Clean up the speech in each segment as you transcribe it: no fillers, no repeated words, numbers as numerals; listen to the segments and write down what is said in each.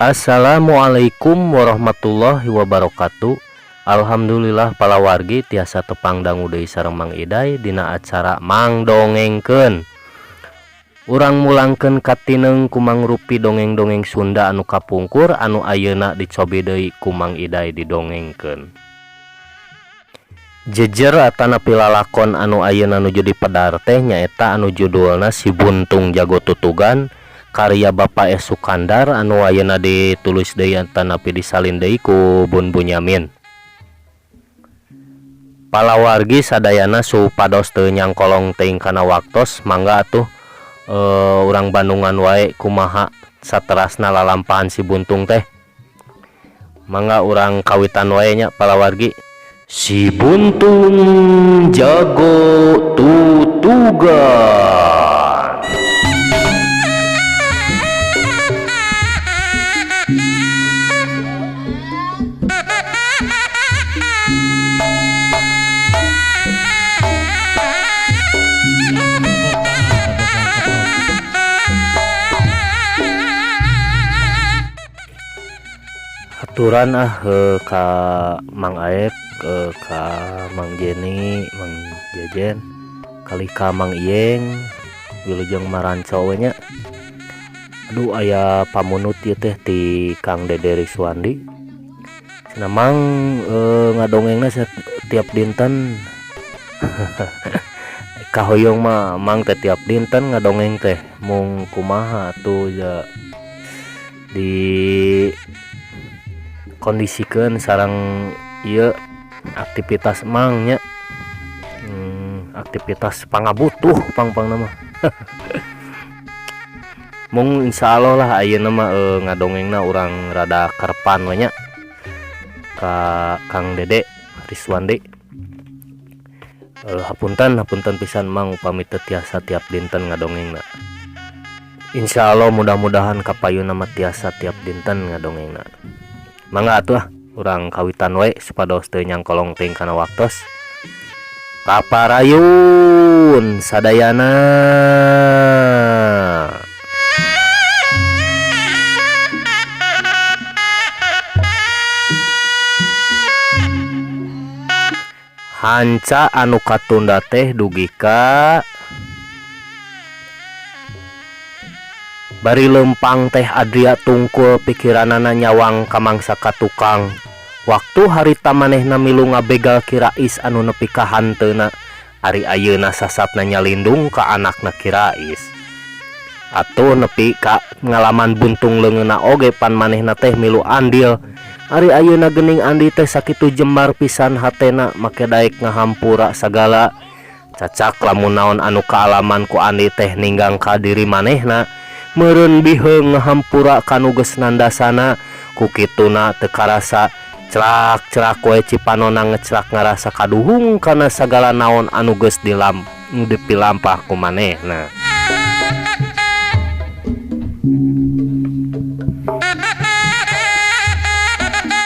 Assalamualaikum warahmatullahi wabarakatuh. Alhamdulillah palawargi tiasa tepang dangu deui sareng Mang Iday dina acara Mang Dongengkeun. Urang mulangkeun katineng ku mangrupi dongeng-dongeng Sunda anu kapungkur anu ayeuna dicobi deui ku Mang Iday didongengkeun. Jejer atana pilalakon anu ayeuna nuju dipedar teh nyaeta anu judulna Si Buntung Jago Tutugan, karya Bapak S. Sukandar anu ayeuna ditulis deui tanapi disalin deui ku Bun Bunyamin. Palawargi sadayana supados teu nyangkolong teuing kana waktos, mangga atuh urang Bandungan wae kumaha saterasna lalampahan si Buntung teh. Mangga urang kawitan wae nya palawargi. Si Buntung Jago Tutugan. Aturan ka Mang Aep, ka Mang Jenny, Mang Jejen, kali ka Mang Iyeng, wilujeng Maranco we nya. Aduh aya pamunut ieu teh ti Kang Dede Riswandi. Cenah Mang ngadongengna setiap dinten. Kahoyong mah Mang teh tiap dinten ngadongeng teh mung kumaha tuh ya di kondisikeun sareng ieu aktivitas Mang nya. Aktivitas pangabutuh pang-pangna mah. Mung insyaallah lah ayeuna mah ngadongengna urang rada karepan we nya ka Kang Dede Riswandi. Hapunten pisan Mang upami teu tiasa tiap dinten ngadongengna. Insyaallah mudah-mudahan kapayuna mah tiasa tiap dinten ngadongengna. Mangga atuh urang kawitan we supados teu nyangkolong teuing kana waktos. Kaparayun sadayana. Hanca anu katunda teh dugi ka bari lempang teh Adria tungkul pikiranana nyawang ka mangsa ka tukang. Waktu harita manehna milu ngabegal Ki Rais anu nepi ka hanteuna, ari ayeuna sasatna nyalindung ka anakna Ki Rais. Atuh nepi ka ngalaman Buntung leungeuna oge pan manehna teh milu andil. Ari ayeuna geuning andi teh sakitu jembar pisan hatena make daek ngahampura sagala. Cacak lamun naon anu kaalaman ku andi teh ninggang ka diri manehna. Meureun biheung ngahampura kanu geus nandasana, ku kituna teu karasa cerak-cerak we cipanona ngecerak ngarasa kaduhung kana sagala naon anu geus dipilampah ku manehna.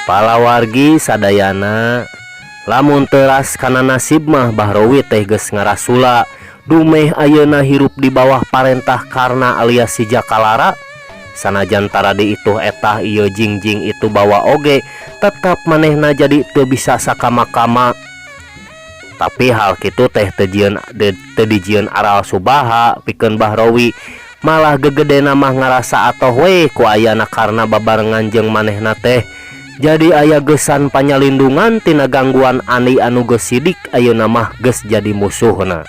Palawargi sadayana, lamun teras kana nasib mah Bahrowi teh geus ngarasula. Dumeh ayeuna hirup di bawah parentah Karna alias si Jakalara. Sanajan taradi itu etah ieu jingjing itu bawa oge, tetap manehna jadi teu bisa sakama-kama. Tapi hal kitu teh teu dijieun aral subaha pikeun Bahrowi, malah gegedena mah ngarasa atoh we ku ayana karena babarengan jeung manehna teh. Jadi aya geusan panyalindungan tina gangguan ani anu geus sidik ayeuna mah geus jadi musuhna.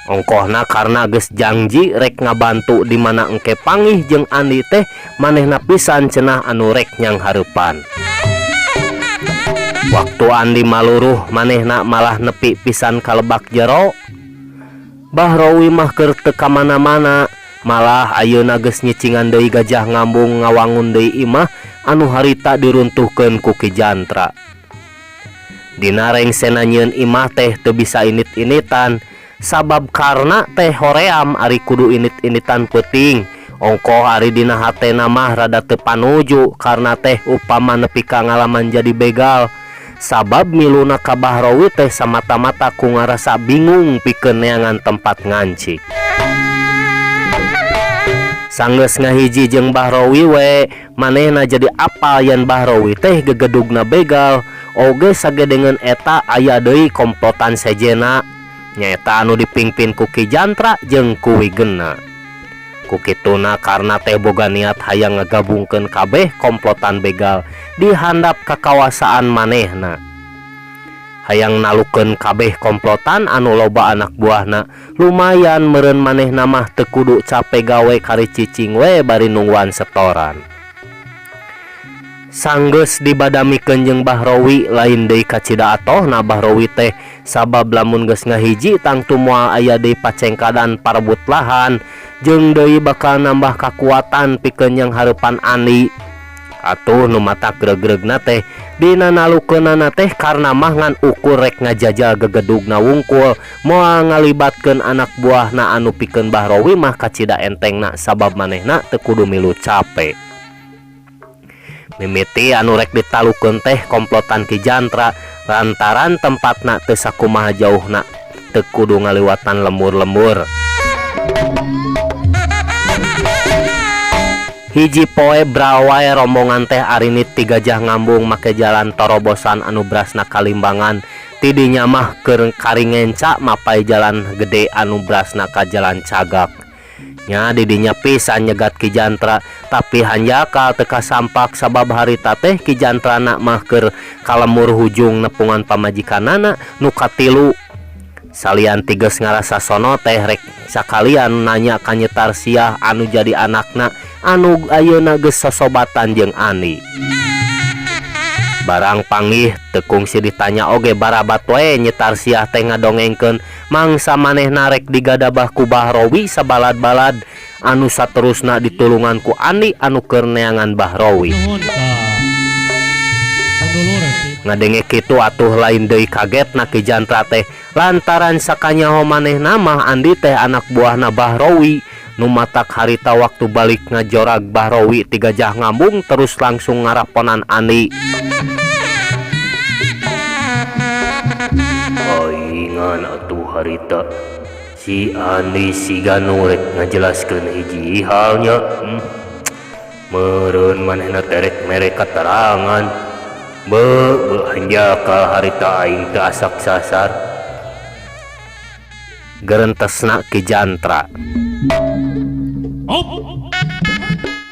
Ongkohna karena geus janji rek ngabantu di mana engke pangih jeung Andi teh manehna pisan cenah anu rek nyang hareupan. Waktu Andi maluruh manehna malah nepi pisan ka lebak jero. Bahrowi mah keur teu ka mana-mana, malah ayeuna geus nyicingan deui gajah ngambung ngawangun deui imah anu harita diruntuhkeun ku Ki Jantra. Dina rengsena nyieun imah teh teu bisa init-initan. Sabab karena teh hoream ari kudu init-initan peuting. Ongkoh ari dina hatena mah rada teu panuju karena teh upama nepi ka ngalaman jadi begal. Sabab miluna ka Bahrowi teh samata-mata ku ngarasa bingung pikeun neangan tempat ngancik. Sanggeus ngahiji jeung Bahrowi we manehna jadi apal yen Bahrowi teh gegedugna begal. Oge sagedengan eta aya deui komplotan sejena nyaeta anu dipingpin ku Ki Jantra jeung ku Wigenna. Ku kituna karna teh boga niat hayang ngagabungkeun kabeh komplotan begal di handap kakawasan manehna. Hayang nalukeun kabeh komplotan anu loba anak buahna, lumayan meureun manehna mah teu kudu capek gawe kari cicing we bari nungguan setoran. Sanggeus dibadamikeun jeung Bahrowi lain deui kacida atohna Bahrowi teh sabab lamun geus ngahiji tangtu moal aya deui pacengkadan parebut lahan jeung deui bakal nambah kakuatan pikeun yang hareupan Andi. Atuh nu mata greg-gregna teh dina nalukeunana teh karna mah ngan ukur rek ngajajal gegedugna wungkul moal ngalibatkeun anak buahna anu pikeun Bahrowi mah kacida entengna sabab manehna teu kudu milu capek. Mimiti anu rek ditalukeun teh komplotan Ki Jantra lantaran tempatna teu sakumaha jauhna teu kudu ngaliwatan lembur-lembur. Hiji poe brawai rombongan teh arinit ti Gajah Ngambung make jalan torobosan anu brasna kalimbangan tidinya mah keur karingenca mapai jalan gede anu brasna ka jalan Cagak. Nya didinya pisan nyegat Ki Jantra tapi hanjakal teu kasampak sabab harita teh Ki Jantrana mah keur kalemur hujung nepungan pamajikanana nu katilu. Salian tiges ngarasa sono teh rek sakalian nanya ka Nyi Tarsiah anu jadi anakna anu ayeuna geus sosobatan jeung Ani. Barang panggih teu kungsi ditanya oge barabat we Nyi Tarsiah teh ngadongengkeun mangsa manehna rek digadabah ku Bahrowi sabalad-balad anu saterusna ditulungan ku Andi anu keur neangan Bahrowi. Ngadenge kitu atuh lain deui kagetna Ki Jantra teh lantaran sakanyaho manehna mah Andi teh anak buahna Bahrowi nu matak harita waktu balik ngajorag Bahrowi ti Gajah Ngambung terus langsung ngaraponan Andi. Aingan atuh harita si Andi siga nu rek ngajelaskeun hiji halnya meureun manehna terek mere katerangan. Hanjakal harita aing teu asak sasar. Gerentesna Ki Jantra.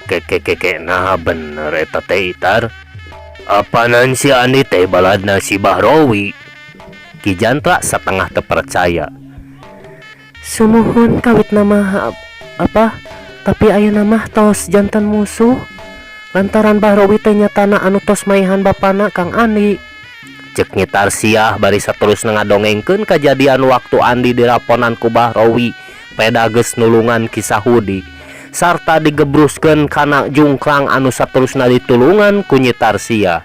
Keke nah bener eta teh Itar. Apanan si Andi teh baladna si Bahrowi? Ki Jantra satengah teu percaya. Sumuhun kawit nama apa? Tapi ayeuna mah tos janten musuh. Lantaran Bahrowi teh nyatana anu tos maihan bapana Kang Andi. Cek Nyi Tarsiah bari saterusna ngadongengkeun kajadian waktu Andi diraponan ku Bahrowi peda geus nulungan kisah Hudi sarta digebruskeun kana jungklang anu saterusna ditulungan ku Nyi Tarsiah.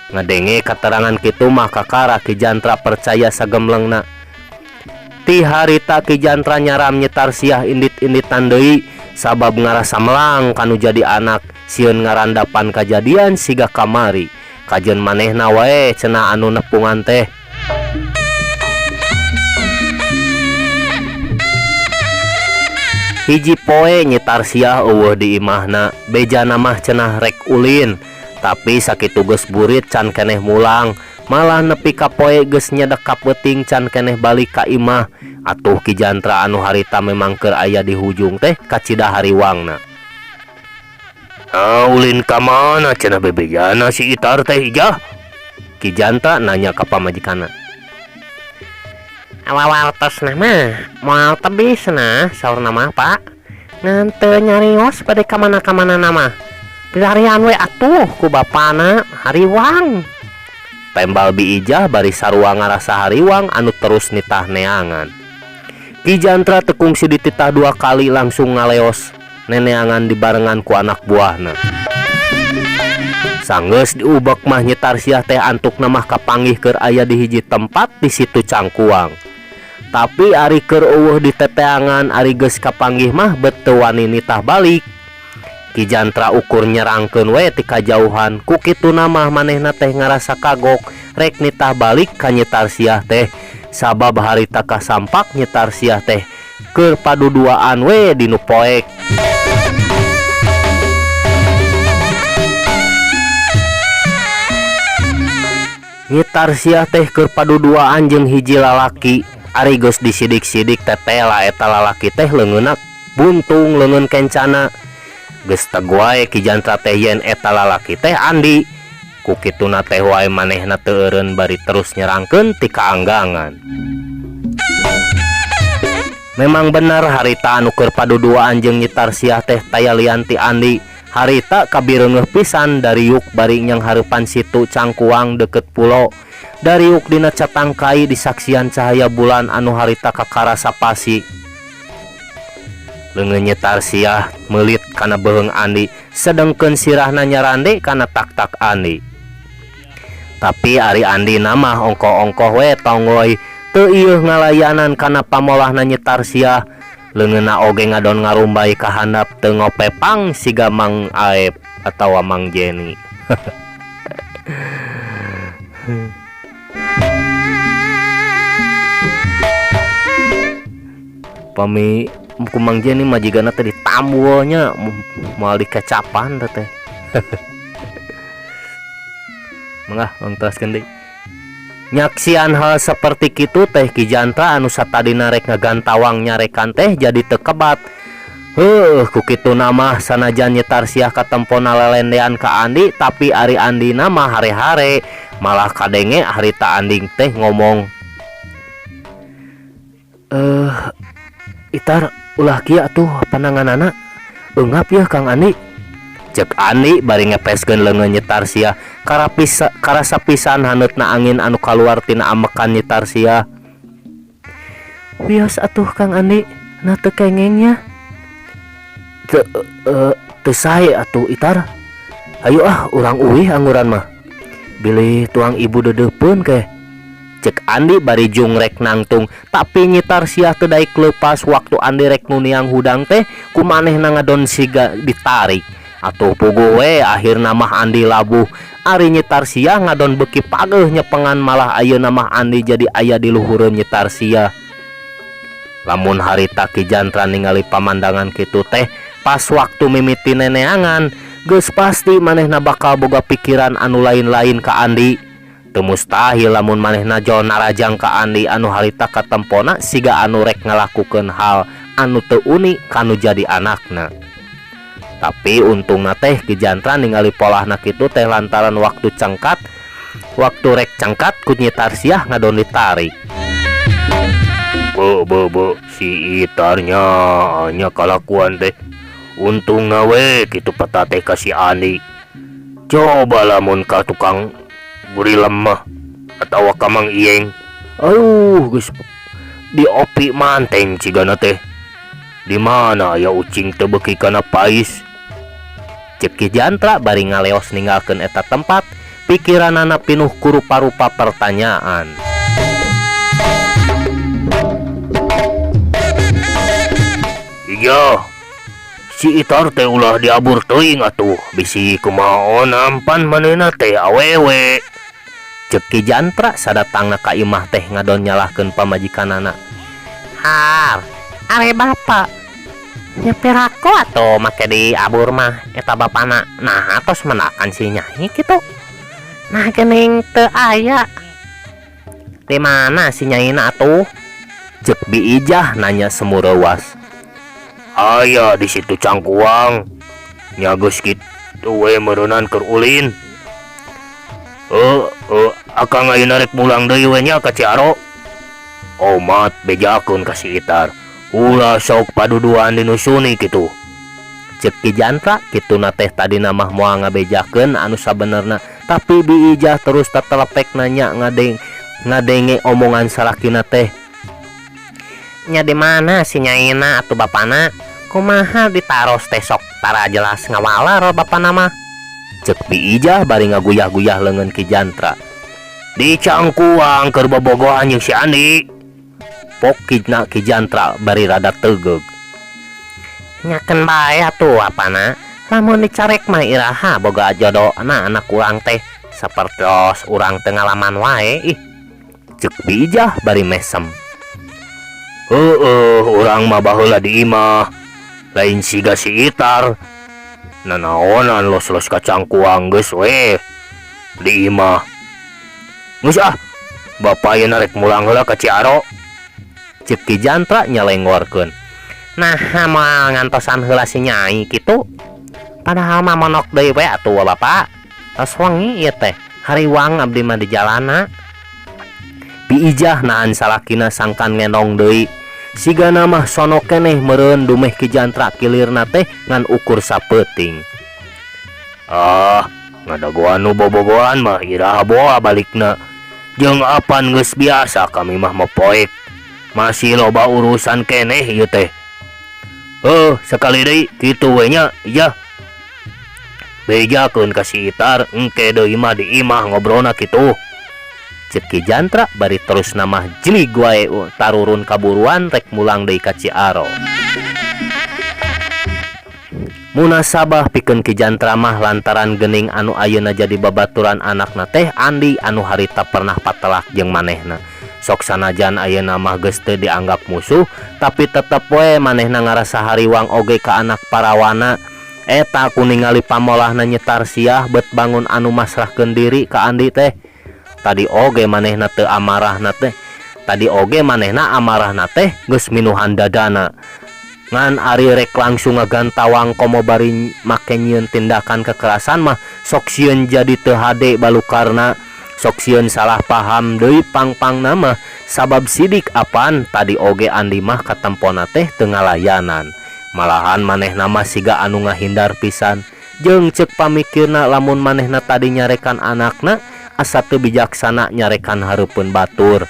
Ngadenge katerangan kitu mah kakara Ki Jantra percaya sagemlengna. Ti harita Ki Jantra nyaram Nyi Tarsiah indit-inditan deui sabab ngarasa melang kanu jadi anak sieun ngarandapan kajadian siga kamari kajen manehna wae cenah anu nepungan teh. Hiji poe Nyi Tarsiah eueuh di imahna bejana mah cenah rek ulin tapi sakitu geus burit can keneh mulang malah nepi ka poe geus nyedekap beuting can keneh balik ka imah. Atuh Ki Jantra anu harita memang keur aya di hujung teh kacida hariwangna. Ulin ka mana cenah bebejana si Itar teh ijah? Ki Jantra nanya ka pamajikanna. Awal-awal tosna mah moal tebisna saurna mah Pak. Ngan teu nyarios bade ka mana-kamana nama. Pilarian we atuh ku bapana hariwang. Tembal biijah bari sarua ngarasa hariwang anu terus nitah neangan. Ki Jantra teu kungsi dititah dua kali langsung ngaleos neneangan dibarengan ku anak buahna. Sanggeus diubek mah Nyi Tarsiah teh antukna mah kapanggih keur aya di hiji tempat di situ Cangkuang. Tapi ari keur eueuh di teteangan ari geus kapanggih mah beteu wani nitah balik. Ki Jantra ukur nyerangkeun we ti kajauhan ku kituna mah manehna teh ngarasa kagok rek nitah balik ka Nyi Tarsiah teh sabab harita kasampak Nyi Tarsiah teh keur paduduaan we dinu poek. Nyitar sia teh keur paduduaan jeung hiji lalaki. Ari geus disidik-sidik tetela eta lalaki teh leungeunna buntung leungeun kencana. Geus teu wae Ki Jantra teh yen eta lalaki teh Andi. Ku kituna teh wae manehna teu eureun bari terus nyerangkeun ti kaanggangan. Memang bener harita anu keur paduduaan jeung Nyitar sia teh taya lian ti Andi. Harita kabireungeuh pisan dari yuk bari nyang hareupan situ Cangkuang deket pulau. Dari yuk dina catangkai disaksian cahaya bulan anu harita kakarasa pasi. Leungeun Nyitar sia meulit kana beuheung Andi, sedengkeun sirahna nyarande kana tak-tak Andi. Tapi ari Andi namah ongkoh-ongkoh we tonggoy teu ieuh ngalayanan kana pamolahna Nyitar sia. Leungeunna oge ngadon ngarumbai ka handap teu ngopepang siga Mang Aep atawa Mang Jenny. Pami ku Mang Jenny majigana teh ditambu nya moal dikecapan teh. Mangga ngongtoskeun deui. Nyaksian hal seperti kitu teh Ki Jantra anu satadina rek ngagantawang nyarekan teh jadi teu kebat. Ku kitu namah sanajan Nyitar sia katempona lelendean ka Andi, tapi ari Andi nama hare-hare malah kadenge harita Andi teh ngomong, Itar ulah kieu atuh pananganana. Eungap ya Kang Andi. Cek Andi bari ngepeskeun leungeun Nyitar sia. Karasa pisan haneutna angin anu kaluar tina amekan Nyitar sia. Wios atuh Kang Andi, na teu kengengnya. Teu sae atuh Itar. Hayu urang uwih angguran mah. Bilih tuang ibu dedeupeun ke. Cek Andi bari jung rek nangtung, tapi Nyitar sia teu daek leupas waktu Andi rek nuniang hudang teh ku manehna ngadon siga ditarik. Atuh puguh we akhirna mah Andi labuh. Ari Nyitar sia ngadon beki pageuh nyepengan malah ayeuna mah Andi jadi aya di luhureun Nyitar sia. Lamun harita Ki Jantra ningali pamandangan kitu teh pas waktu mimiti neneangan, geus pasti manehna bakal boga pikiran anu lain-lain ka Andi. Teu mustahil lamun manehna jol narajang ka Andi anu harita katempona siga anu rek ngalakukeun hal anu teu unik kanu jadi anakna. Tapi untungna teh Ki Jantra ningali polahna kitu teh lantaran waktu rek cangkat ku Nyitar sia ngadon ditarik. Si Itarnya nya kalakuan teh. Untungna we kitu peta teh ka si Andi. Coba lamun ka tukang gurilem mah atawa ka Mang Iyeng. Geus diopi manteng cigana teh. Di mana ya ucing teu beuki kana pais. Cek Ki Jantra bari ngaleos ninggalkeun eta tempat, pikiranana pinuh ku rupa-rupa pertanyaan. Iya, si Itar teh ulah diabur teuing atuh, bisi kumaha nampan manehna teh awewe. Cek Ki Jantra sadatangna ka imah teh ngadon nyalahkeun pamajikanana. Are bapak nyepir aku atau make di abur mah eta bapana nah atos menakan si Nyai gitu. Nah gening teu aya. Di mana si Nyaina atuh? Cek Bi Ijah nanya semureuwas. Aya di situ Cangkuang. Nya geus kitu we meureunnan keur ulin. Akang ayeuna rek mulang deui we nya ka Ciaro. Omat bejakeun ka si Itar. Ulah sok paduduan dinusuni gitu. Cek Ki Jantra kituna teh tadi mah moal ngabejakeun anu sabenerna, tapi Bi Ijah terus tatelepek nanya ngadenge omongan salakina teh. Nya di mana si Nyaina atuh bapana? Kumaha ditaros teh sok tara jelas ngawalar bapana mah. Cek Bi Ijah bari ngaguyah-guyah leungeun Ki Jantra. Di Cangkuang keur bobogohan jeung si Andi. Pokidna Ki Jantra bari rada teugeg. Nyakeun bae atuh apana, lamun dicarek mah iraha boga jodohna anak urang teh sapertos urang teu ngalaman wae ih. Cek Bi Ijah bari mesem. Urang mah baheula di imah lain siga si Itar. Nanaonan los-los ka Cangkuang geus we di imah. Geus ah, bapak ieu rek mulang heula ka Ciaro. Cip Ki Jantra nyelengorkeun. Nah, moal ngantosan heula si Nyai kitu. Padahal mah monok deui we atuh bapak. Tos wengi ieu teh, hariwang abdi mah di jalana. Piijah nahan salakina sangkan ngenong deui. Sigana mah sono keneh meureun dumeh Ki Jantra kilirna teh ngan ukur sapeuting. Ah, ngadagoan nu bobogohan mah iraha boa balikna. Jeung apan geus biasa kami mah mepoek. Masih loba urusan keneh ieu teh. Sekali deui kitu we nya, iya. Bejakeun ka si Itar, engke deui mah di imah ngobrolna kitu. Cik Ki Jantra bari terus namah jelig wae tarurun kaburuan rek mulang deui ka Ciaro. Munasabah pikeun Ki Jantra mah lantaran geuning anu ayeuna jadi babaturan anakna teh Andi anu harita pernah patelak jeung manehna. Sok sanajan ayeuna mah geus teu dianggap musuh, tapi tetep we manehna ngarasa hariwang oge ka anak parawana. Eta ku ningali pamolahna nyetar siah bet bangun anu masrahkeun diri ka Andi teh. Tadi oge manehna teu amarahna teh. Tadi oge manehna amarahna teh geus minuhan dadana. Ngan ari rek langsung ngagantawang komo bari make nyieun tindakan kekerasan mah sok sieun jadi teu hade balukarna, sok sieun salah paham deui pang-pangna mah sabab sidik apan tadi oge Andi mah katempona teh teu ngalayanan. Malahan manehna mah siga anu ngahindar pisan. Jeung ceuk pamikirna lamun manehna tadi nyarekan anakna asa teu bijaksana nyarekan hareupeun batur.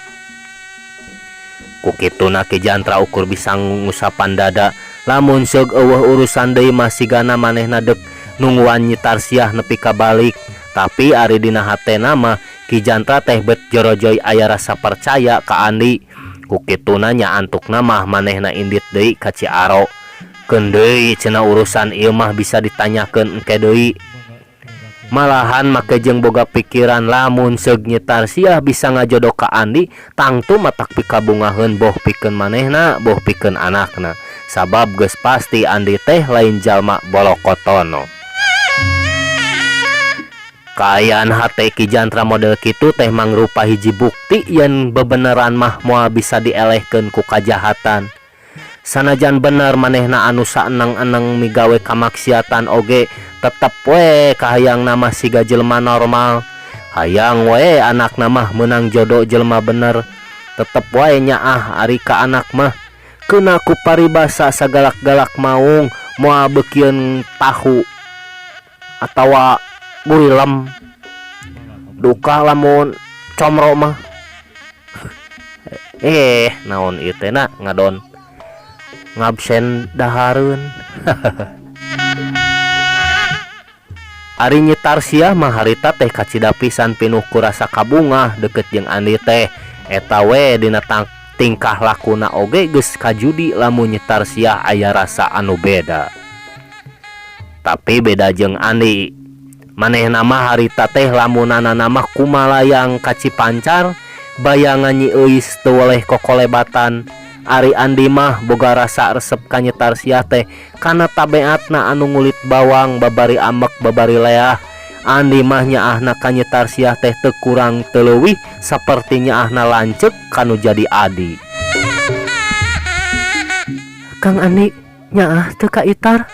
Ku kituna Ki Jantra ukur bisa ngusapan dada. Lamun seug eueuh urusan deui mah sigana manehna dek nungguan nyitar siah nepi ka balik. Tapi ari dina hatena mah Ki Jantra teh bet jorojoy aya rasa percaya ka Andi. Ku kituna nya antukna mah manehna indit deui ka Ciaro. Keun deui cenah urusan ieu mah bisa ditanyakeun engke deui. Malahan make jeung boga pikiran lamun seug nyitar siah bisa ngajodoh ka Andi, tangtu matak pikabungaheun boh pikeun manehna, boh pikeun anakna. Sabab geus pasti Andi teh lain jalma bolokotono. Kaayaan hate Ki Jantra model kitu teh mangrupa hiji bukti yen bebeneran mah moal bisa dielehkeun ku kajahatan. Sanajan bener manehna anu saeneng-eneng migawe kamaksiatan oge tetep we kahayang nama siga jelema normal. Hayang we anak nama menang jodoh jelema bener. Tetep we nyaah ari ka anak mah keuna ku paribasa sagalak-galak maung moal beukieun tahu atawa gurilem. Duka lamun comro mah. Naon ieu teh na ngadon ngabsen dahareun. Ari nyitar siah mah harita teh kacida pisan pinuh ku rasa kabungah deket jeung Andi teh. Eta we dina tingkah lakuna oge geus kajudi lamun nyitar siah aya rasa anu beda. Tapi beda jeung Andi. Manehna mah harita teh lamunana mah kumalayang kacipancar, bayangan nyi euis teu weleh kokolebatan. Ari Andi mah boga rasa resep ka nyitar siah teh kana tabeatna anu ngulit bawang babari amek babari leah. Andi mah nyaahna ka nyitar siah teh teu kurang teu leuwih saperti nyaahna lanceuk kanu jadi adi. Kang Andi nyaah teu ka Itar?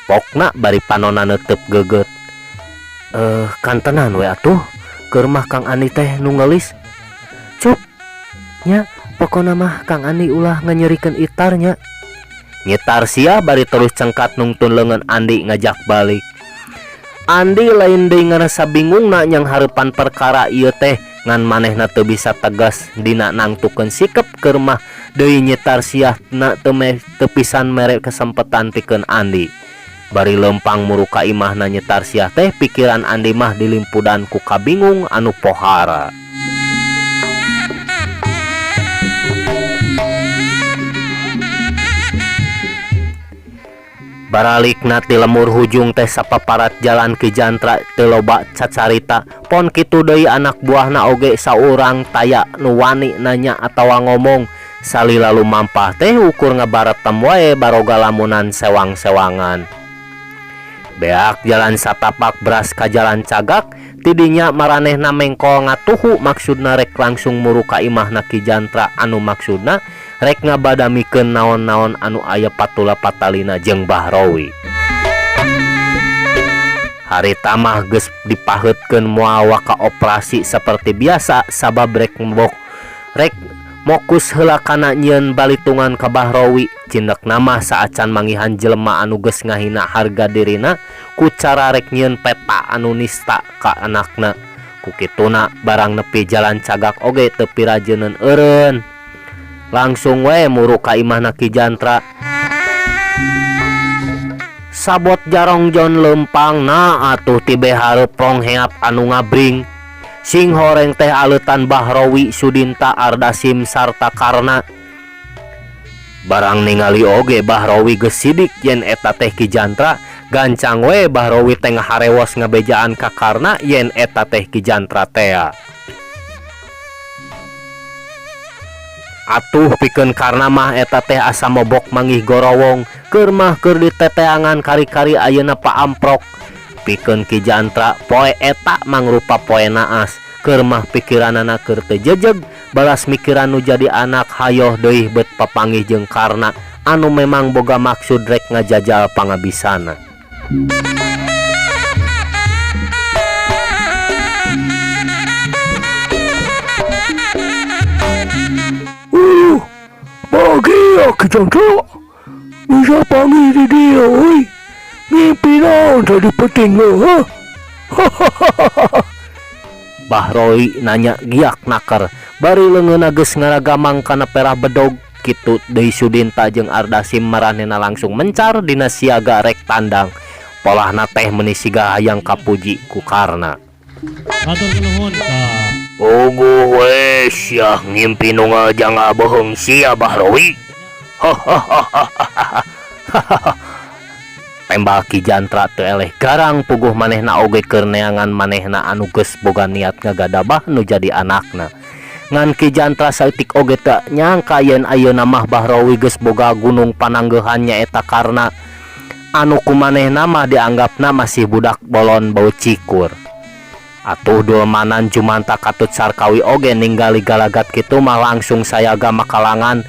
Pokna bari panonna neuteup geugeut. Kantenan we atuh, keur mah Kang Andi teh nu ngeulis. Cup nya pokona mah Kang Andi ulah nganyerikeun Itarnya. Nyitar siah bari terus cengkat nungtun leungeun Andi ngajak balik. Andi lain deui ngarasa bingungna nyang hareupan perkara ieu teh ngan manehna teu bisa tegas dina nangtukeun sikep keur mah deui nyitar siah na teu pisan mere kesempetan pikeun Andi. Bari lempang muruka imahna nyitar siah teh pikiran Andi mah dilimpudan ku kabingung anu pohara. Baralikna ti lemur hujung teh sapaparat jalan Ki Jantra teu loba cacarita. Pon kitu deui anak buahna oge saurang taya nu wani nanya atawa ngomong. Salila lumampah teh ukur ngabaretem wae baroga lamunan sewang-sewangan. Beak jalan satapak beras ka jalan cagak tidinya maranehna mengkol ngatuhu maksudna rek langsung muru ka imahna Ki Jantra anu maksudna rek ngabadamikeun naon-naon anu aya patula patalina jeung Bahrowi. Harita mah geus dipaheutkeun moal waka operasi seperti biasa sabab rek mokus heula kana nyieun balitungan ka Bahrowi. Cindak nama saacan mangihan jelema anu geus ngahina harga dirina ku cara rek nyieun peta anu nista ka anakna. Ku kituna barang nepi jalan cagak oge teu pirajeuneun eureun. Langsung we muru ka imahna Ki Jantra. Sabot jarong jon lempang na atuh tibe hareup rongheap anu ngabring. Sing horeng teh aleutan Bahrowi, Sudinta, Ardasim sarta Karna. Barang ningali oge Bahrowi geus sidik yen eta teh Ki Jantra, gancang we Bahrowi teh ngaharewos ngabejaan ka Karna yen eta teh Ki Jantra tea. Atuh pikeun Karna mah eta teh asa mobok manggih gorowong, keur mah keur diteteangan kari-kari ayeuna paamprok. Pikeun Ki Jantra poe eta mangrupa poe naas, keur mah pikiranana keur teu jejeg, balas mikiran nu jadi anak hayoh deui beut papanggih jeung Karna anu memang boga maksud rek ngajajal pangabisana. Bahagia Ki Jantra bisa panggil di dia, oi. Mimpi naon tadi penting ha? Bahrowi nanya giak nakar, bari leungeunna geus ngaragamang kana perah bedog. Kitu deui Sudinta jeung Ardasim maranehna langsung mencar dina siaga rek tandang. Polahna teh meuni siga hayang kapuji ku Karna. Matur nuhun ka. Puguh we sia ngimpi nu ngajang abeuheung sia Bahrowi. Tembak Ki Jantra teu eleh garang puguh manehna oge keur neangan manehna anu geus boga niat ngagadabah nu jadi anakna. Ngan Ki Jantra saeutik oge teu nyangka yen ayeuna mah Bahrowi geus boga gunung pananggehan nyaeta Karna anu kumanehna mah dianggapna masih budak bolon bau cikur. Atuh dulmanan jumanta katut Sarkawi oge ninggali galagat kitu mah langsung sayaga makalangan.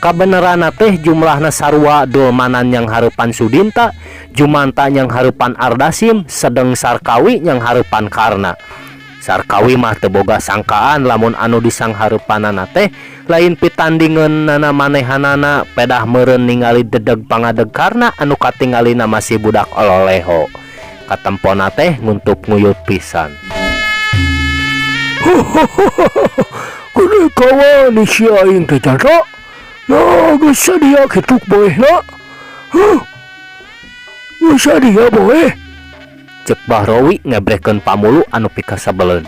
Kabeneranna teh jumlahna sarua, dulmanan yang hareupan Sudinta, jumanta yang hareupan Ardasim, sedeng Sarkawi yang hareupan Karna. Sarkawi mah teu boga sangkaan lamun anu disanghareupanana teh lain pitandingeunna manehanana pedah meureun ningali dedeg pangadeg Karna anu katinggalina masih budak ololeho. Katempona teh nguntup nguyut pisan. Kudu kawan ni si aing Ki Jantra. Nah, geus sadia kitu boehna. Geus sadia boeh. Cek Bahrowi ngebrehkeun pamulu anu pikasabeleun.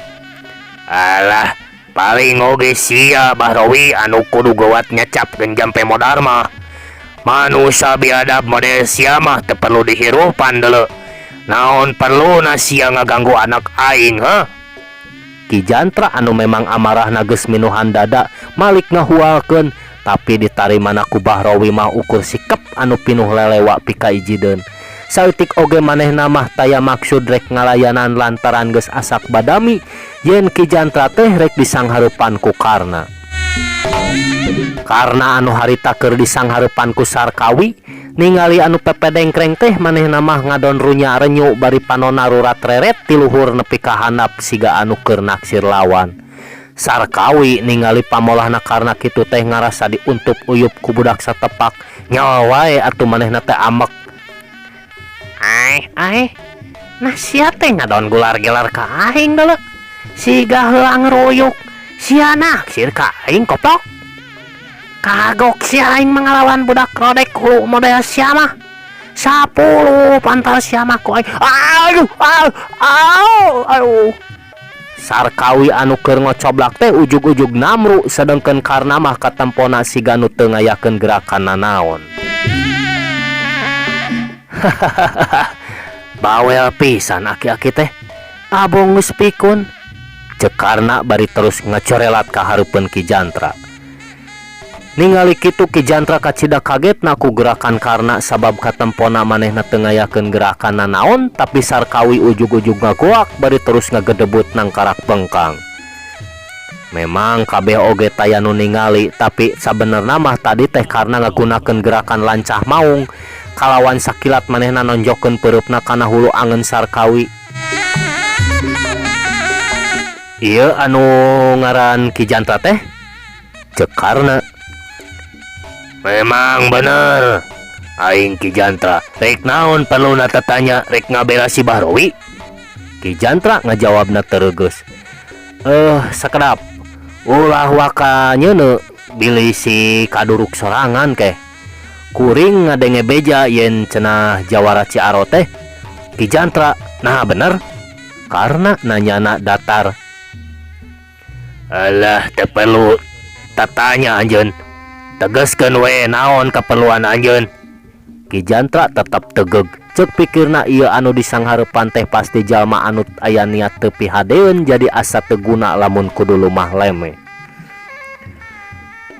Alah, paling oge sia Bahrowi anu kudu gawat nyacapkeun jampe modar mah. Manusia biadab model sia mah teu perlu dihirupan deuleu. Naon perlu na sia ngaganggu anak aing, ha? Ki Jantra anu memang amarahna geus minuhan dada malik ngahualkeun, tapi ditarimana ku Bahrowi mah ukur sikep anu pinuh lelewa pika ijideun. Saeutik oge manehna mah taya maksud rek ngalayanan lantaran geus asak badami yen Ki Jantra teh rek disanghareupan ku Karna. Karna anu harita keur disanghareupan ku Sarkawi ningali anu pepedengkreng teh manehna mah ngadon runya renyu bari panonna rurat reret ti luhur nepi ka handap siga anu keur naksir lawan. Sarkawi ningali pamolahna Karna kitu teh ngarasa diuntup uyup ku budak satepak. Nyawa wae atuh manehna teh amek. Ai, nah sia teh ngadon gular-gelar ka aing deuleu. Siga heula ngeruyuk, sia naksir ka aing koplok. Kagok si aing mengalawan budak rodek hulu model sia mah. 10 pantal sia mah ku aing. Aduh. Sarkawi anu keur ngocoblak teh ujug-ujug namru, sedengkeun Karna mah katempona siga nu teu ngayakeun gerakan nanaon. Bawel pisan aki-aki teh. Abong geus pikun. Cek Karna bari terus ngacorelat ka hareupeun Ki Jantra. Ningali kitu Ki Jantra kacida kaget naku gerakan karena sabab katempona manehna teu ngayakeun gerakan nanaon, tapi Sarkawi ujug-ujug ngagoak bari terus ngagedebut nang karak bengkang. Memang kabeh oge taya nu ningali, tapi sabenerna mah tadi teh karena ngagunakeun gerakan lancah maung kalawan sakilat manehna nonjokkeun peurupna kana hulu angeun Sarkawi. Ieu anu ngaran Ki Jantra teh? Cekarna. Memang bener. Aing Ki Jantra. Rek naon perlu tatanya rek ngabela si Bahrowi? Ki Jantra ngajawabna tereugeus. Sakedap. Ulah wakanyeuna bilih si kaduruk sorangan keh. Kuring ngadenge beja yen cenah jawara Ciaro teh. Ki Jantra, nah bener. Karena nanyana datar. Alah, teu perlu tatanya anjeun. Tegaskeun we naon kaperluan anjeun. Ki Jantra tetap tegeg. Cek pikirna ieu anu disanghareupan teh pasti jalma anu aya niat teu pihadeun jadi asa teu guna lamun kudu lumah leme.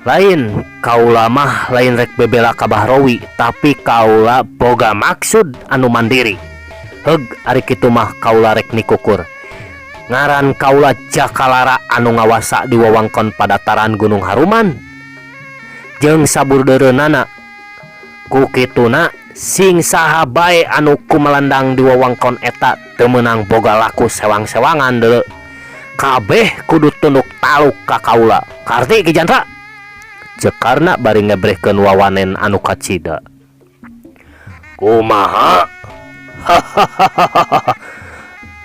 Lain kaula mah lain rek bebela ka Bahrowi, tapi kaula boga maksud anu mandiri. Heug ari kitu mah kaula rek nikukur. Ngaran kaula Jakalara anu ngawasa di wewengkon padataran Gunung Haruman. Jeung saburdeureunana ku kituna sing saha bae anu kumelandang di wewengkon eta teu meunang boga laku sewang-sewangan deuleu. Kabeh kudu tunduk taluk ka kaula. Karti Ki Jantra? Cekarna bari ngebrehkeun wawanen anu kacida. Kumaha?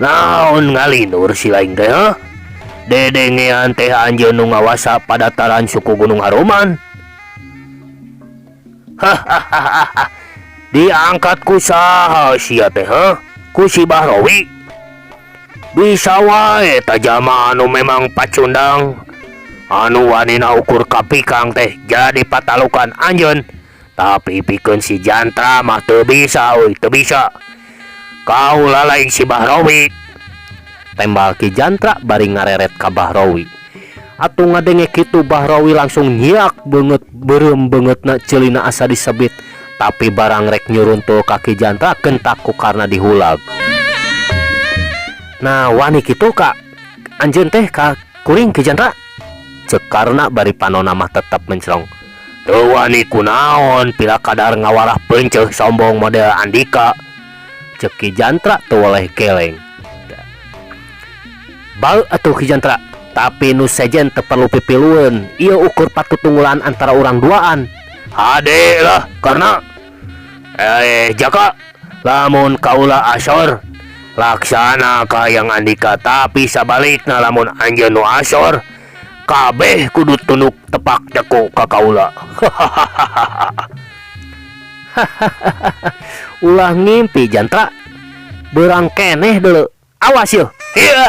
Naon ngalinur si laing teh? Dedengean teh anjeun nu ngawasa padataran suku Gunung Haruman. Diangkat ku saha sia teh? Ku si Bahrowi. Bisa wae ta jalma anu memang pacundang, anu wanina ukur kapikang teh jadi patalukan anjeun. Tapi pikeun si Jantra mah teu bisa euy, teu bisa. Kaula lain si Bahrowi. Tembal Ki Jantra bari ngareret ka Bahrowi. Atuh ngadenge kitu Bahrowi langsung nyiak banget beureum beungeutna ceulina asa disebit, tapi barang rek nyuruntul ka Ki Jantra kentak ku karna dihulag. Nah wani kitu Kak anjeun teh ka kuring Ki Jantra? Cekarna bari panonna mah tetep mencrong. Teu wani kunaon pila kadar ngawarah peunceuk sombong model Andika. Cek Ki Jantra teu oleh geleng. Bae atuh Ki Jantra, tapi nu sejen teu perlu pipilueun. Ieu ukur patutunggulan antara urang duaan. Hade lah karena Jaka, lamun kaula asor laksana ka yang Andika, tapi sabalikna lamun anjeun nu asor kabeh kudu tunduk tepak teku ka kaula. Ulah ngimpi Jantra. Beurang keneh deuleu. Awas yeuh. Iya.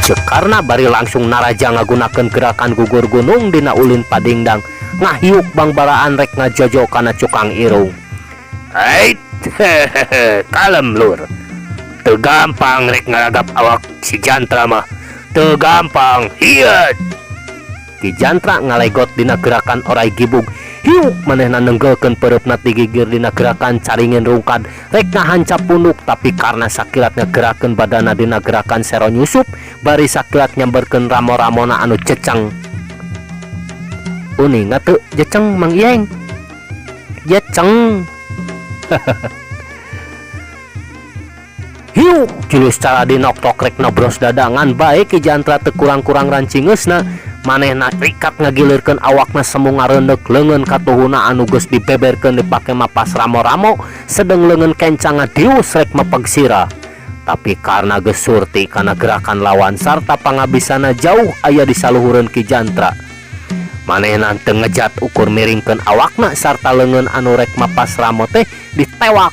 Cekarna bari langsung naraja ngagunakeun gerakan gugur gunung dina ulin padingdang, ngahiuk bangbaraan rek ngajojo kana cukang irung. Ait, kalem lur. Teu gampang rek ngaragap awak si Jantra mah. Teu gampang. Iya. Ki Jantra ngalegot dina gerakan orai gibug. Hiuk manehna nenggelkeun peurupna ti gigir dina gerakan caringin rungkad rek ngahancap punduk, tapi karena sakilat ngagerakeun badana dina gerakan sero nyusup bari sakilat nyamberkeun ramo-ramona anu ceceng. Uning atuh jeceng Mang Iyeng. Jeceng. Hiu julus cara dinok-tok rek nobros dadangan bae Ki Jantra teu kurang-kurang rancingeusna. Manehna rikat ngagilirkeun awakna semu ngareundek leungeun katuhuna anu geus dibeberkeun dipake mapas ramo-ramo, sedeng leungeun kencang ngadius rek mapeg sira. Tapi karena geus surti kana gerakan lawan sarta pangabisana jauh aya di saluhureun Ki Jantra, manehna teu ngejat ukur miringkeun awakna sarta leungeun anu rek mapas ramo teh ditewak.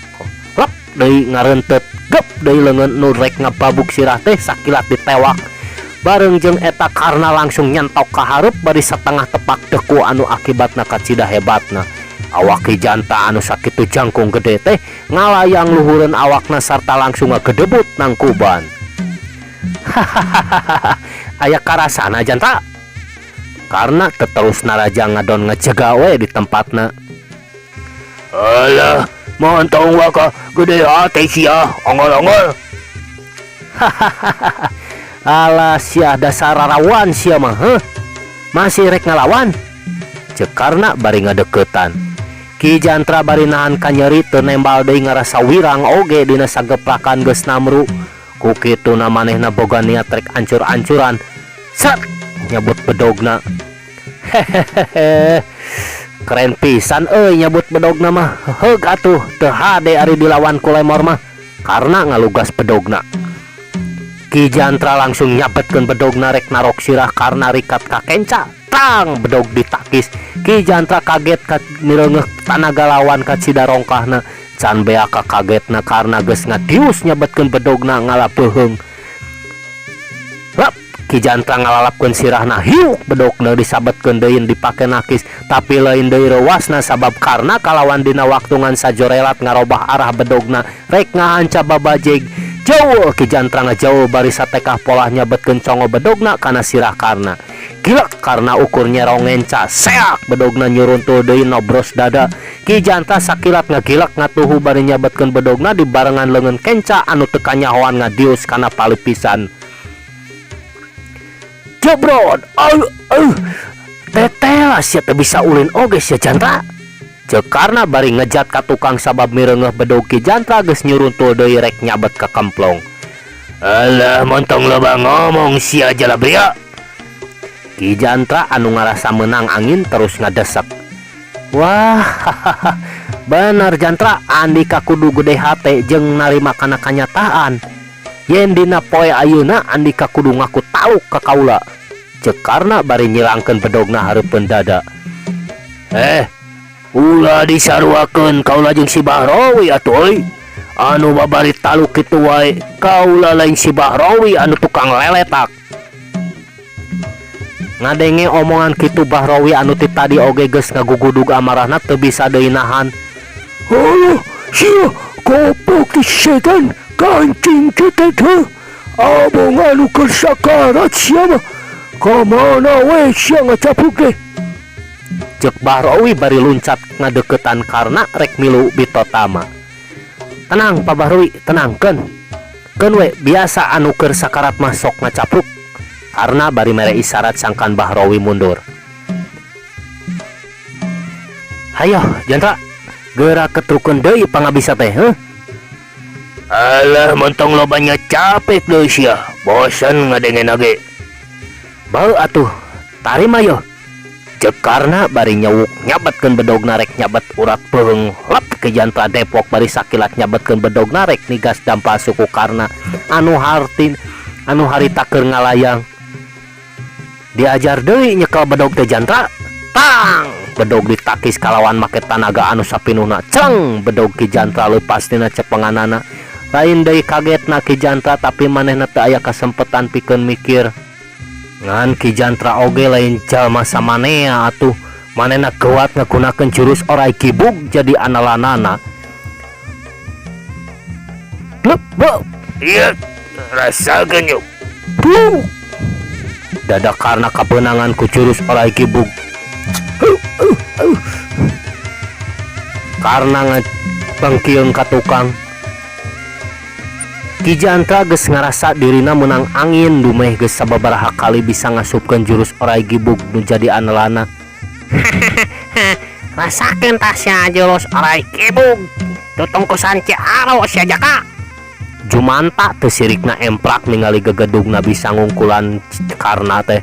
Lep deui ngareuntet, gep deui leungeun nu rek ngababuk sirah teh sakilat ditewak. Bareng jeung eta karena langsung nyentok ka hareup bari satengah tepak deku anu akibatna kacida hebatna. Awak Ki Jantra anu sakitu jangkung gede teh ngalayang luhureun awakna sarta langsung ngagedebut nang kuban. Aya karasana Jantra? karena terus naraja ngadon ngecegah we di tempatna. Alah, mantong waka gede hati sia, ongol-ongol. Alah sia dasar rawan sia mah, masih rek ngalawan. Cek karena bari ngadeketan. Ki Jantra bari nahan kanyeri teu nembal deui ngarasa wirang oge dina sageplakan geus namru. Ku kituna manehna boga niat rek ancur-ancuran. Set nyebut bedogna. Hehehe. Keren pisan nyebut bedogna mah. Heug atuh teu hade ari dilawan ku lemor mah karena ngalugas bedogna. Ki Jantra langsung nyabetkeun bedogna rek narok sirah karena rikat ka kenca. Tang bedog ditakis. Ki Jantra kaget ka mireungeuh tanaga lawan ka cidarongkahna. Can bea ka kagetna karena geus ngadius nyabetkeun bedogna ngalapeuheung. Lap Ki Jantra ngalalapkeun sirahna, hiuk bedogna disabetkeun deui dipake nakis, tapi lain deui rewasna sabab karena kalawan dina waktungan sajorelat ngarobah arah bedogna rek ngahanca babajeg. Jauh Ki Jantra ngajauh bari satekah polah nyabetkeun congo bedogna kana sirah karna. Gila karena ukurnya rongenca seak bedogna nyuruntul deui nobros dada. Ki Jantra sakilat ngagilak ngatuhu bari nyabetkeun bedogna di barengan leungeun kenca anu teu kanyahoan ngadius kana palipisan. Jebrod, teteh sia teu bisa ulin oge sia Jantra. Cek karena bari ngejat ka tukang sabab mireungeuh bedog Ki Jantra geus nyuruntul deui rek nyabet ka kemplong. Alah, montong loba ngomong sia jalabria. Ki Jantra anu ngarasa menang angin terus ngadesek. Wah, bener Jantra, Andika kudu gede hate jeung narima kana kanyataan. Yen dina poe ayeuna Andika kudu ngaku tauk ka kaula. Cek karena bari nyilangkeun bedogna hareupeun dada. Ulah disaruakeun kaula jeung si Bahrowi atuh euy. Anu babari taluk kitu wae, kaula lain si Bahrowi anu tukang leletak. Ngadenge omongan kitu Bahrowi anu ti tadi oge geus ngagugudug amarahna teu bisa deui nahan. Alah, sia goblok ti setan kancing cetet heuh. Abong anu keur sakarat sia mah. Kamana we sia ngacapuk deh. Cek Bahrowi bari luncat ngadeketan karena rek milu bitotama. Tenang Pak Bahrowi, tenangkeun. Keun we biasa anu keur sakarat mah sok ngacapruk. Karena bari mere isyarat sangkan Bahrowi mundur. Hayo Jantra, geura ketrukeun deui pangabisa teh, Alah, montong lobanya capek deui sia. Bosen ngadengen age. Bau atuh, tarima yo. Cek karena bari nyawuk nyabetkeun bedogna rek nyabet urat peung lep Ki Jantra Depok bari sakilat nyabetkeun bedogna rek nigas dampal suku karena anu harita keur ngalayang. Diajar deui nyekel bedog teh Jantra. Tang bedog ditakis kalawan make tanaga anu sapinuhna. Ceng bedog Ki Jantra leupas tina cepenganana. Lain deui kagetna Ki Jantra tapi manehna teu aya kasempetan pikeun mikir. Ngan Ki Jantra oge lain jalma samanea atuh. Manehna kuat ngagunakeun jurus orai kibug jadi analanana. Lep, iya, rasakeun yuk. Dada karena kebenangan ku jurus orai kibug. Karena ngepengkieung ka tukang. Ki Jantra geus ngarasa dirina menang angin dumeh geus sababaraha kali bisa ngasupkeun jurus orai kibug nu jadi anelana. Rasakeun tah sia jurus orai kibug. Tutungkusan Ciaro sia Jaka. Jumanta teu sirikna emplak ningali gegedugna bisa ngungkulan karna teh.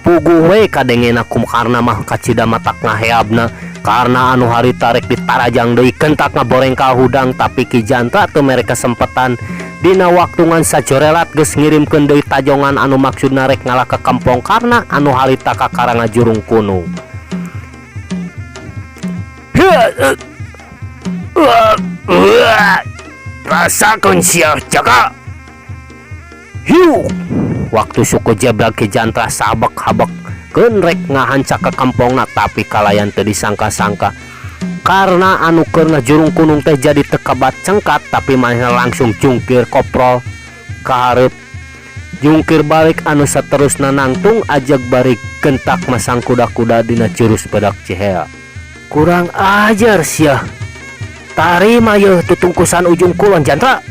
Puguh we kadengena kum karna mah kacida matak ngaheabna karena anu harita rek ditarajang deui kentak ngaboreng ka hudang tapi Ki Jantra teu mere kesempetan dina waktungan sajorelat geus ngirimkeun deui tajongan anu maksudna rek ngalah ke kampong karena anu harita ka karanga jurung kuno. Rasakeun sia Jaka. Hiu waktu suku jebral Ki Jantra sabek-habek keun rek ngahanca ke kampongna tapi kalayan teu disangka-sangka karena anu keur ngajurung kunung teh jadi teu kabat cengkat tapi manehna langsung jungkir koprol ka hareup. Jungkir balik anu saterusna nangtung ajak bari gentak masang kuda-kuda dina jurus badak Cihea. Kurang ajar sia. Tarima yeuh tutungkusan ujung kulon jantra.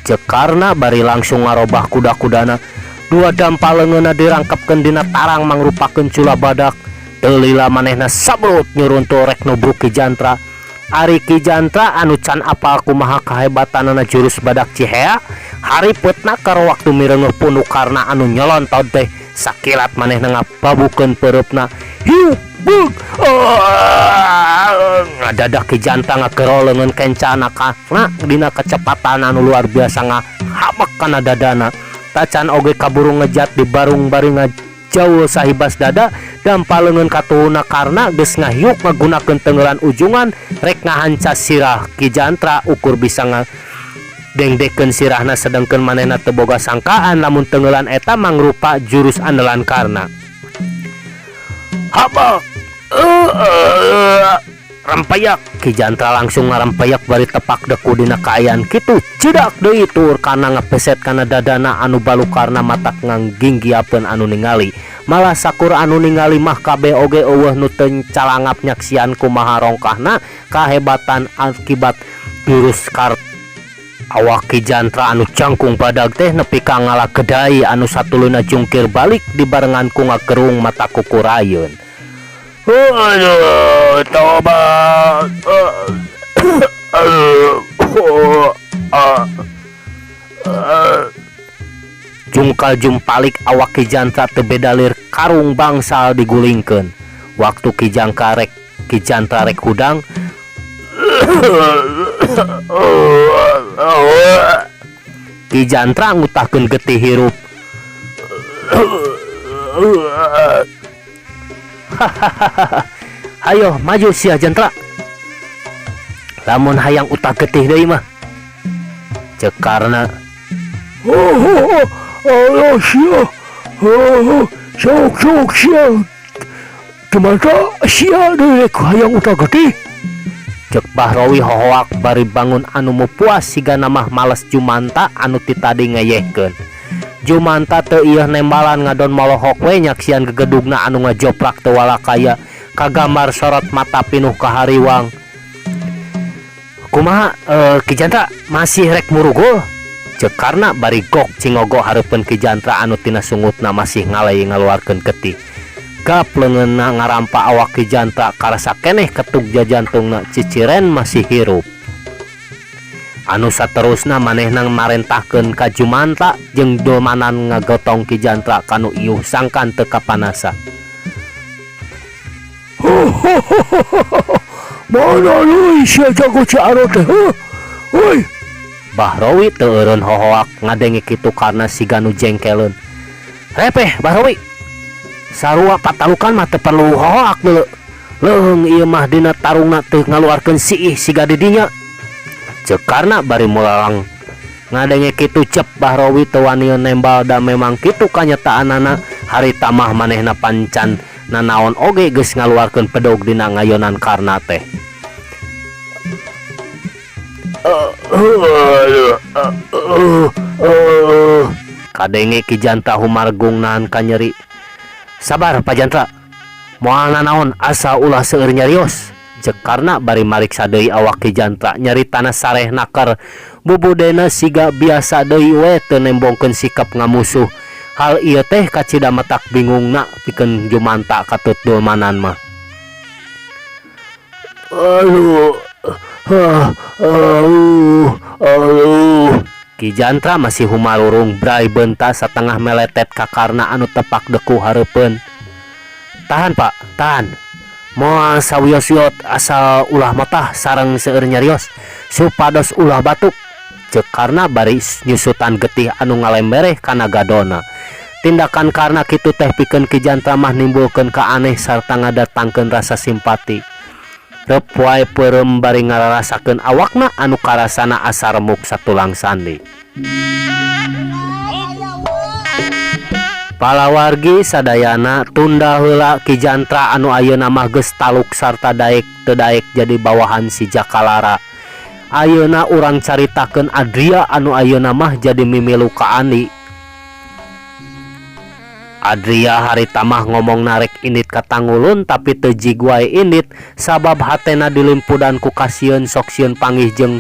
Cekarna bari langsung ngarobah kuda-kudana. Dua dampaleungeunna dirangkepkeun dina tarang mangrupakeun cula badak. Teu lila manehna sabrut nyuruntul rek nubruk Ki Jantra. Ari Ki Jantra anu can apal kumaha kahebatanana jurus badak Cihea, hariputna karo waktu mireuneuh pundukarna anu nyolontot teh sakilat manehna ngababukeun peurupna. Hiu bug. Ngadadak Ki Jantra ngagerol leungeun kencana kana dina kecepatan anu luar biasa ngahabek kana dadana. Tacan oge kaburu ngejat di barung-barung jauh sahibas dada dan palungan katuhuna karena geus ngahiuk ngagunakeun tenggelan ujungan rek ngahancas sirah Ki Jantra ukur bisa dengdekeun sirahna sedengkeun manehna teu boga sangkaan lamun tenggelan eta mangrupa jurus andalan karna. Habak rampayak Ki Jantra langsung ngarampayak bari tepak deku dina kaayaan kitu cedak deui tur kana ngapeset kana dadana anu balukarna matak ngangginggiapeun anu ningali. Malah sakur anu ningali mah kabeh oge eueuh nu teu calangap nyaksian kumaha rongkahna kahebatan akibat jurus kar. Awak Ki Jantra anu cangkung badag teh nepi ka ngalakedai anu satuluna jungkir balik dibarengan ku ngagerung mata kukurayeun. Aduh, tobat. Jungkal jumpalik awak Ki Jantra teu beda lir karung bangsal digulingkeun. Waktu Ki Jantra rek hudang Ki Jantra ngutahkeun getih hirup. Hayo maju sia Jantra. Lamun hayang utah getih deui mah. Cekarna. Ayo sia. Sok sia. Kemana sia deui rek hayang utah getih. Cek Bahrowi hohoak bari bangun anu mupuas siga namah males Jumanta anu ti tadi ngayehkeun. Jumanta teu ieu nembalan ngadon molohok we nyaksian gegedugna anu ngajoprak teu walakaya kagambar sorot mata pinuh kahariwang. Kumaha Ki Jantra masih rek murugul? Cekarna bari gok cingogo hareupeun Ki Jantra anu tina sungutna masih ngalay ngaluarkeun getih. Gap leungeunna ngarampa awak Ki Jantra karasa keneh ketug jajantungna ciciren masih hirup. Anu saterusna manehna marentahkeun ka Jumanta jeung dolmanan ngagotong Ki Jantra kanu ieuh sangkan teu kapanasa. Mana leuwih sia jago Ciaro teh? Heuh. Bahrowi teu eureun hohoak ngadenge kitu karna siga nu jengkeleun. Repeh Bahrowi. Sarua patalukan mah teu perlu hohoak deuleu. Leung ieu mah dina tarungna teu ngaluarkeun siih siga di dinya. Cekarna bari mulalang ngadenge kitu cep Bahrowi teu wani nembal da memang kitu kanyataanana harita mah manehna pancan nanaon oge geus ngaluarkeun pedog dina ngayonan karna teh. Kadenge Ki Jantra humargung nahan ka nyeri. Sabar Pak Jantra, moal nanaon asa ulah seueur nyarios. Cekarna bari mariksa deui awak Ki Jantra nyaritana sareh nakar bubudena siga biasa deui we teu nembongkeun sikap ngamusuh. Hal ieu teh kacida matak bingungna pikeun Jumanta katut dolmanan mah. Ki Jantra masih humarurung brai beunta satengah meletet ka karna anu tepak deku hareupeun. Tahan Pak, tahan. Moal sawios-wiot asal ulah matah sareng seueur nyarios supados ulah batuk. Cekarna bari nyusutan getih anu ngalembereh kana gadona. Tindakan karna kitu teh pikeun Ki Jantra mah nimbulkeun kaaneh sarta ngadatangkeun rasa simpati. Reup wae peureum bari ngararasakeun awakna anu karasana asa remuk satulang sandi. Palawargi sadayana tunda heula Ki Jantra anu ayeuna mah geus taluk sarta daek teu daek jadi bawahan si Jakalara. Ayeuna urang caritakeun Adria anu ayeuna mah jadi mimilu ka Andi. Adria harita mah ngomong narek indit katangulun tapi teu jig wae indit sabab hatena dilimpudan ku kasieun sok sieun panggih jeung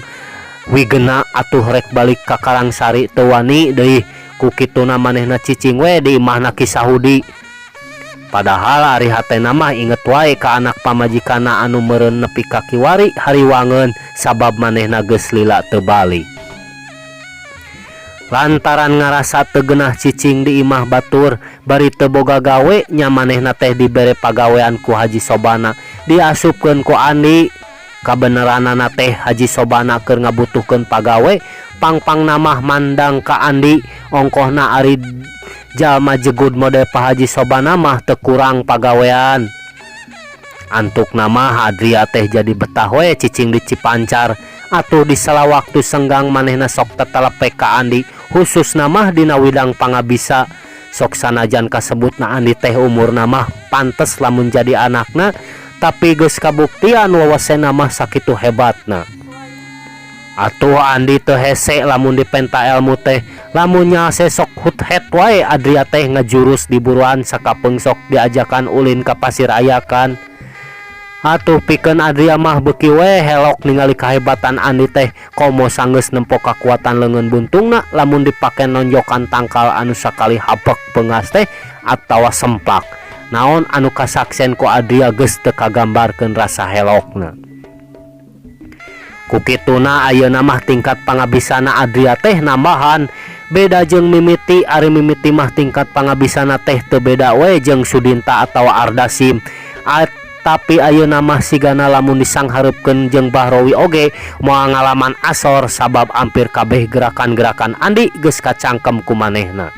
wigena atuh rek balik ka Karangsari teu wani deui ku kituna manehna cicing we di imahna Ki Sahudi. Padahal ari hatena mah inget wae ka anak pamajikana anu meureun nepi ka kiwari hariwangeun sabab manehna geus lila teu balik. Lantaran ngarasa teu geunah cicing di imah batur bari teu boga gawe nya manehna teh dibere pagawean ku Haji Sobana diasupkeun ku Andi. Kabeneranana teh Haji Sobana keur ngabutuhkeun pagawe pang-pang namah mandang ka Andi ongkohna ari jalma jegud model Pak Haji Sobana mah teu kurang pagawean. Antuk nama Adria teh jadi betah we cicing di Cipancar atuh di sela waktu senggang manehna sok tetelepe ka Andi khusus nama dina widang pangabisa. Sok sanajan kasebutna Andi teh umur nama pantes lamun jadi anakna tapi geus kabuktian wawasena mah sakitu hebatna. Atuh Andi teu hese lamun dipenta ilmu teh lamunnya sesok hut-het wae Adria teh ngajurus di buruan sakapeung sok diajakan ulin ka Pasir Ayakan. Atuh pikeun Adria mah beuki we helok ningali kahebatan Andi teh komo sanggeus nempo kakuatan leungeun buntungna lamun dipake nonjokan tangkal anu sakali habek beungas teh atawa sempak. Naon anu kasaksen ku Adria geus teu kagambarkeun rasa helokna. Kukituna ayeuna mah tingkat pangabisana Adria teh nambahan beda jeung mimiti. Ari mimiti mah tingkat pangabisana teh teu beda we jeung Sudinta atawa Ardasim. Tapi ayeuna mah sigana lamun disangharepkeun jeung Bahrowi oge moal ngalaman asor sabab hampir kabeh gerakan-gerakan Andi geus kacangkem ku manehna.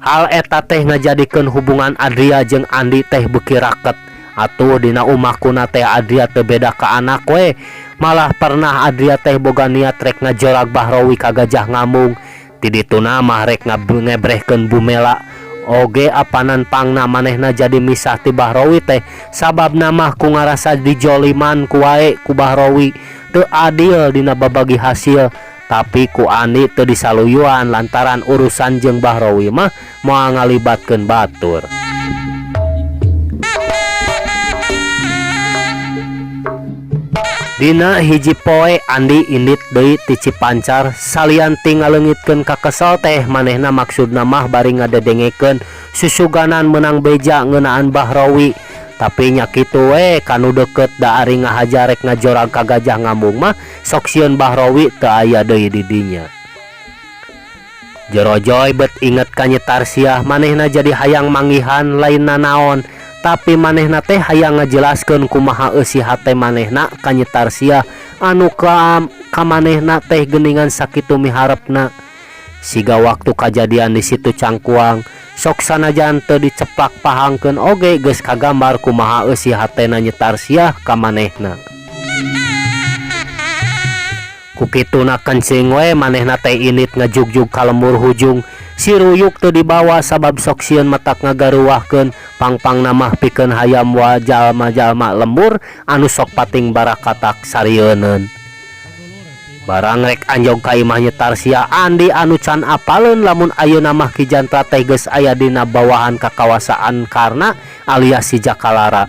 Hal eta teh ngajadikeun hubungan Adria jeung Andi teh beuki raket. Atuh dina umahkuna teh Adria teu beda ka anak we. Malah pernah Adria teh boga niat rek ngajorag Bahrowi ka Gajah Ngamung. Ti dituna mah rek ngebrehkeun Bumela. Oge apanan pangna manehna jadi misah ti Bahrowi teh sababna mah ku ngarasa dijoliman ku wae ku Bahrowi teu adil dina babagi hasil. Tapi ku Andi teu disaluyuan lantaran urusan jeung Bahrowi mah moal ngalibatkeun batur. Dina hiji poe Andi indit deui ti Cipancar salian ti ngaleungitkeun ka kesel teh manehna maksudna mah bari ngadedengekeun susuganan menang beja ngeunaan Bahrowi. Tapi nya kitu we kanu deukeut da ari ngahajarek ngajorag ka Gajah Ngamung mah sok sieun Bahrowi teu aya deui di dinya. Jerojoy bet inget ka Nyi Tarsiah manehna jadi hayang manggihan lainna naon. Tapi manehna teh hayang ngajelaskeun kumaha eusi hate manehna ka Nyi Tarsiah anu ka manehna teh geuningan sakitu miharepna. Siga waktu kajadian di situ Cangkuang sok sanajan teu diceplak pahangkeun oge geus kagambar kumaha eusi hatena Nyi Tarsiah ka manehna. Kukituna kencing we manehna teh init ngajugjug ka lembur hujung. Si ruyuk teu dibawa sabab sok sieun matak ngagaruwahkeun pang-pangna mah pikeun hayam wa jalma-jalma lembur anu sok pating barakatak sarieunun. Barang rek anjog ka imah Nyi Tarsiah Andi anu can apaleun lamun ayeuna mah Ki Jantra teh geus aya dina bawahan kakawasaan Karna alias si Jakalara.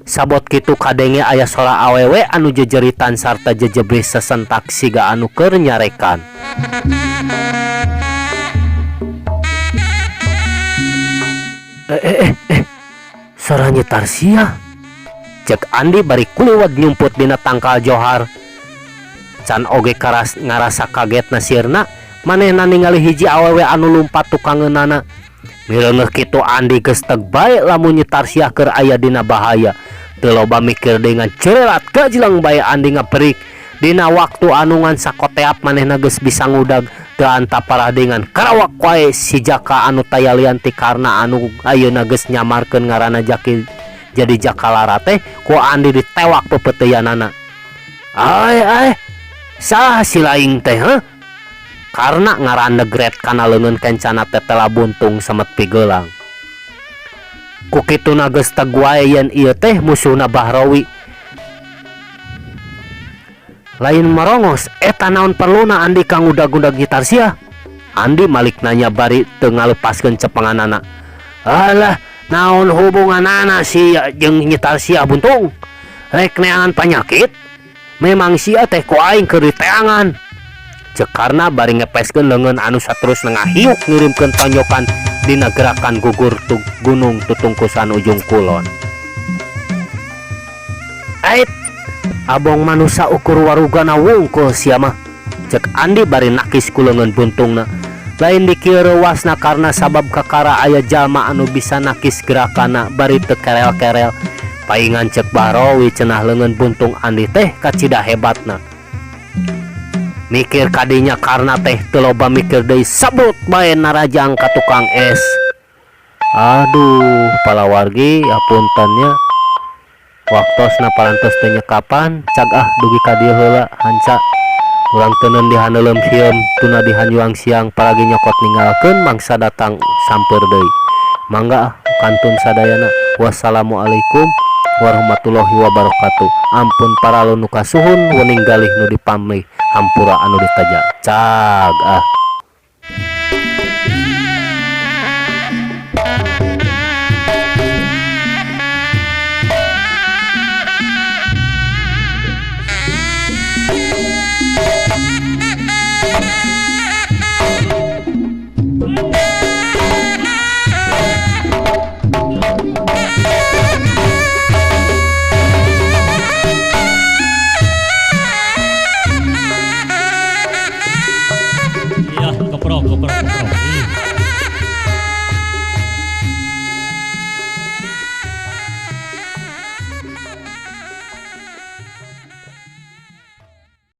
Sabot kitu kadenge aya sola awewe anu jejeritan sarta jejebeh sesentak siga anu keur nyarekan. Sora Nyi Tarsiah cek Andi bari kuluwag nyumput dina tangkal johar. Can oge ngarasa kaget nasirna manehna ningali hiji awewe anu lumpat tukangeunana. Mireuneuh kitu Andi geus teg bae lamun Nyi Tarsiah keur aya dina bahaya. Teu loba mikir dengan cerelat gajilang bae Andi ngaperik. Dina waktu anu ngan sakoteap manehna geus bisa ngudag teu antaparah dengan karawak wae si Jaka anu tayalian ti Karna anu ayeuna geus nyamarkeun ngaranna jadi Jakalara teh ku Andi ditewak pepeteuyanana. Ai saha si laing teh heuh? Karna ngarandegret kana leungeun kencana tetela buntung semet pigeulang. Kukituna geus teg wae yen ieu teh musuhna Bahrowi. Lain merongos eta naon perluna Andi kang udag-udag Nyi Tarsiah. Andi malik nanya bari teu ngalepaskeun cepenganana. Alah, naon hubunganana sia jeung nyetar sia Buntung? Rek neangan panyakit? Memang sia teh ku aing keur diteangan. Cekarna bari ngepeskeun leungeun anu saterus ngahiuk ngirimkeun tonjokan dina gerakan gugur gunung tutungkusan ujung kulon. Ait, abong manusia ukur warugana wungkul sia mah. Cek Andi bari nakis ku leungeun Buntungna. Lain dikieu reuasna karena sabab kakara aya jalma anu bisa nakis gerakana bari teu kerel-kerel. Paingan cek Bahrowi cenah leungeun Buntung Andi teh kacida hebatna. Mikir kadinya karena teh teu loba mikir deui sabut bae narajang ka tukang es. Aduh, palawargi apuntennya. Waktosna parantos teu nyekapan, cagah dugi ka dieu heula hanca. Urang teuneun dihaneuleum sieum tuna dihanyuang siang paragi nyokot ninggalkeun mangsa datang samper deui. Mangga kantun sadayana. Wassalamualaikum warahmatullahi wabarakatuh. Ampun para nu kasuhun wening galih nu dipamrih hampura anu ditaja. Cag.